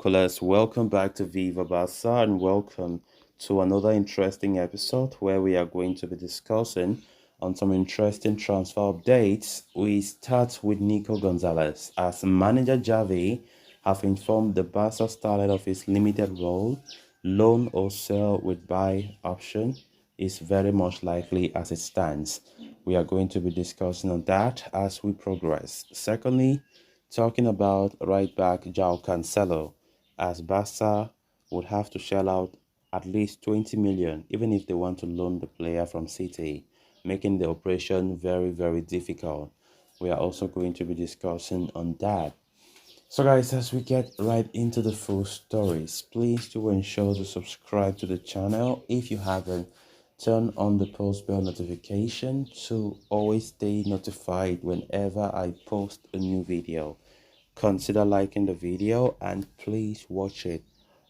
binoculars, welcome back to Viva Barca and welcome to another interesting episode where we are going to be discussing on some interesting transfer updates. We start with Nico Gonzalez as manager Javi have informed the Barca started of his limited role, loan or sell with buy option is very much likely as it stands. We are going to be discussing on that as we progress. Secondly, talking about right back Joao Cancelo, as Barca would have to shell out at least 20 million, even if they want to loan the player from City, making the operation very, very difficult. We are also going to be discussing on that. So guys, as we get right into the full stories, please do ensure to subscribe to the channel if you haven't. Turn on the post bell notification to always stay notified whenever I post a new video. Consider liking the video and please watch it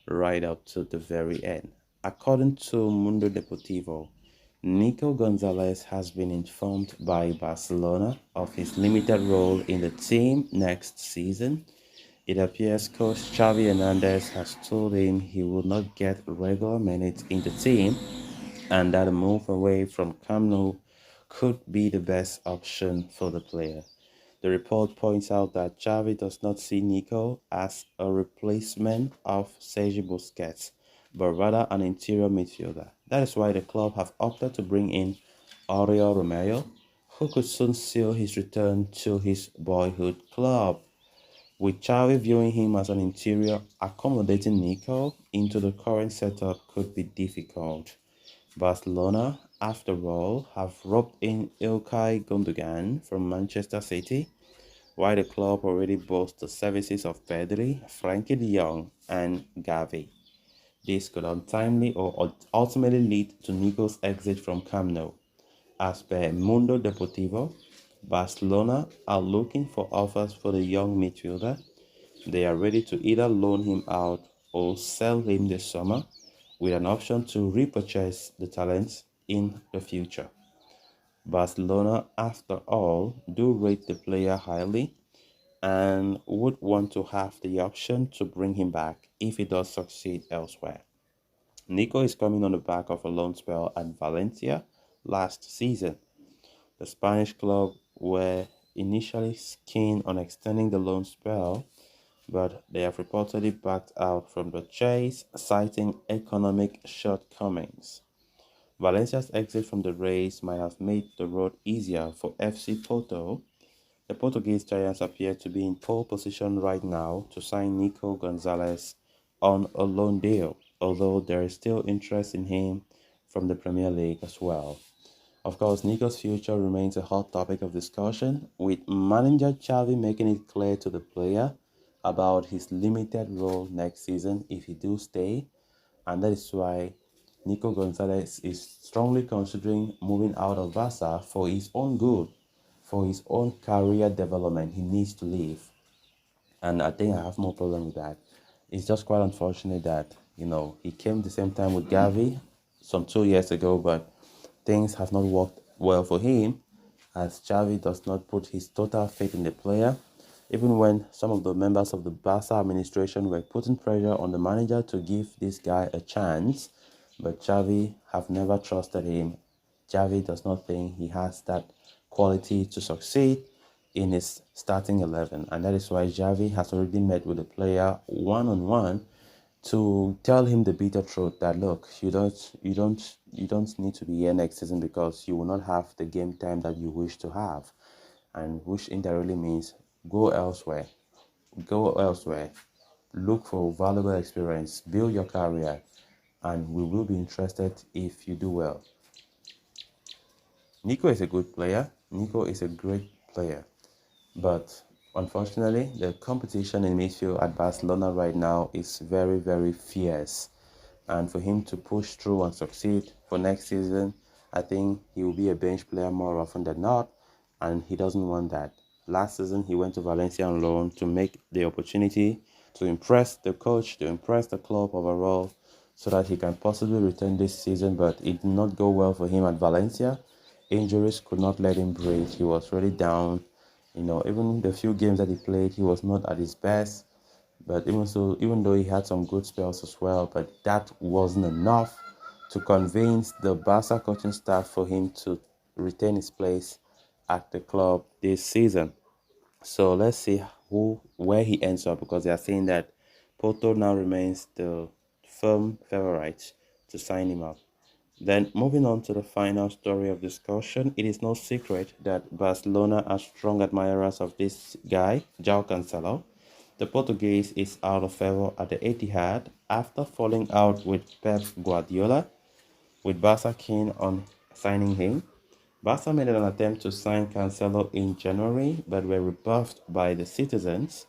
right up to the very end. According to Mundo Deportivo, Nico Gonzalez has been informed by Barcelona of his limited role in the team next season. It appears coach Xavi Hernandez has told him he will not get regular minutes in the team and that a move away from Camp Nou could be the best option for the player. The report points out that Xavi does not see Nico as a replacement of Sergio Busquets, but rather an interior midfielder. That is why the club have opted to bring in Oriol Romeo, who could soon seal his return to his boyhood club. With Xavi viewing him as an interior, accommodating Nico into the current setup could be difficult. Barcelona, after all, have roped in Ilkay Gundogan from Manchester City, while the club already boasts the services of Pedri, Frankie de Jong, and Gavi. This could untimely or ultimately lead to Nico's exit from Camp Nou. As per Mundo Deportivo, Barcelona are looking for offers for the young midfielder. They are ready to either loan him out or sell him this summer, with an option to repurchase the talents in the future. Barcelona, after all, do rate the player highly and would want to have the option to bring him back if he does succeed elsewhere. Nico is coming on the back of a loan spell at Valencia last season. The Spanish club were initially keen on extending the loan spell, but they have reportedly backed out from the chase, citing economic shortcomings. Valencia's exit from the race might have made the road easier for FC Porto. The Portuguese Giants appear to be in pole position right now to sign Nico Gonzalez on a loan deal, although there is still interest in him from the Premier League as well. Of course, Nico's future remains a hot topic of discussion, with manager Xavi making it clear to the player about his limited role next season if he do stay, and that is why Nico Gonzalez is strongly considering moving out of Barca for his own good, for his own career development. He needs to leave, and I think I have no problem with that. It's just quite unfortunate that he came the same time with Gavi some 2 years ago, but things have not worked well for him as Xavi does not put his total faith in the player. Even when some of the members of the Barca administration were putting pressure on the manager to give this guy a chance, but Xavi have never trusted him. Xavi does not think he has that quality to succeed in his starting 11, and that is why Xavi has already met with the player one-on-one to tell him the bitter truth that look, you don't need to be here next season because you will not have the game time that you wish to have, and which indirectly means go elsewhere. Go elsewhere. Look for valuable experience. Build your career, and we will be interested if you do well. Nico is a good player. Nico is a great player, but unfortunately, the competition in midfield at Barcelona right now is very, very fierce. And for him to push through and succeed for next season, I think he will be a bench player more often than not, and he doesn't want that. Last season, he went to Valencia on loan to make the opportunity to impress the coach, to impress the club overall, so that he can possibly return this season, but it did not go well for him at Valencia. Injuries could not let him breathe. He was really down. Even the few games that he played, he was not at his best. But even though he had some good spells as well, but that wasn't enough to convince the Barca coaching staff for him to retain his place at the club this season. So let's see where he ends up, because they are saying that Porto now remains the firm favorite to sign him up. Then moving on to the final story of discussion, it is no secret that Barcelona are strong admirers of this guy, Joao Cancelo. The Portuguese is out of favor at the Etihad after falling out with Pep Guardiola, with Barca keen on signing him. Barca made an attempt to sign Cancelo in January, but were rebuffed by the citizens,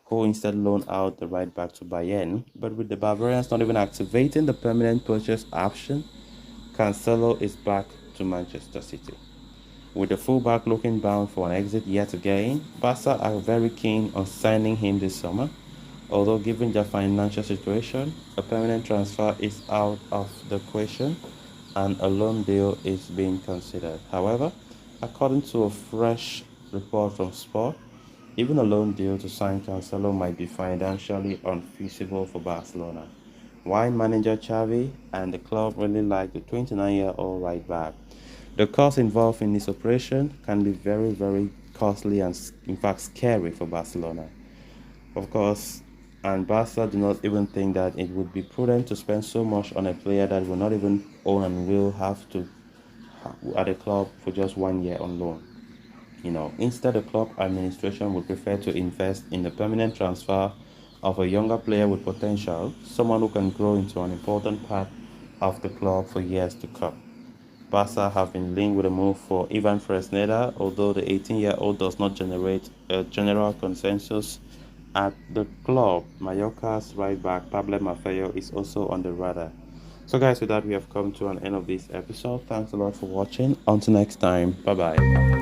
who instead loaned out the right back to Bayern. But with the Bavarians not even activating the permanent purchase option, Cancelo is back to Manchester City. With the fullback looking bound for an exit yet again, Barca are very keen on signing him this summer. Although given their financial situation, a permanent transfer is out of the question and a loan deal is being considered. However, according to a fresh report from Sport, even a loan deal to sign Cancelo might be financially unfeasible for Barcelona. Why manager Xavi and the club really like the 29-year-old right back? The cost involved in this operation can be very, very costly and, in fact, scary for Barcelona. Of course, and Barca do not even think that it would be prudent to spend so much on a player that will not even own and will have to at the club for just 1 year on loan. Instead, the club administration would prefer to invest in the permanent transfer of a younger player with potential, someone who can grow into an important part of the club for years to come. Barca have been linked with a move for Ivan Fresneda, although the 18-year-old does not generate a general consensus at the club. Mallorca's right back Pablo Maffeo is also on the radar. So guys, with that we have come to an end of this episode. Thanks a lot for watching. Until next time, bye bye.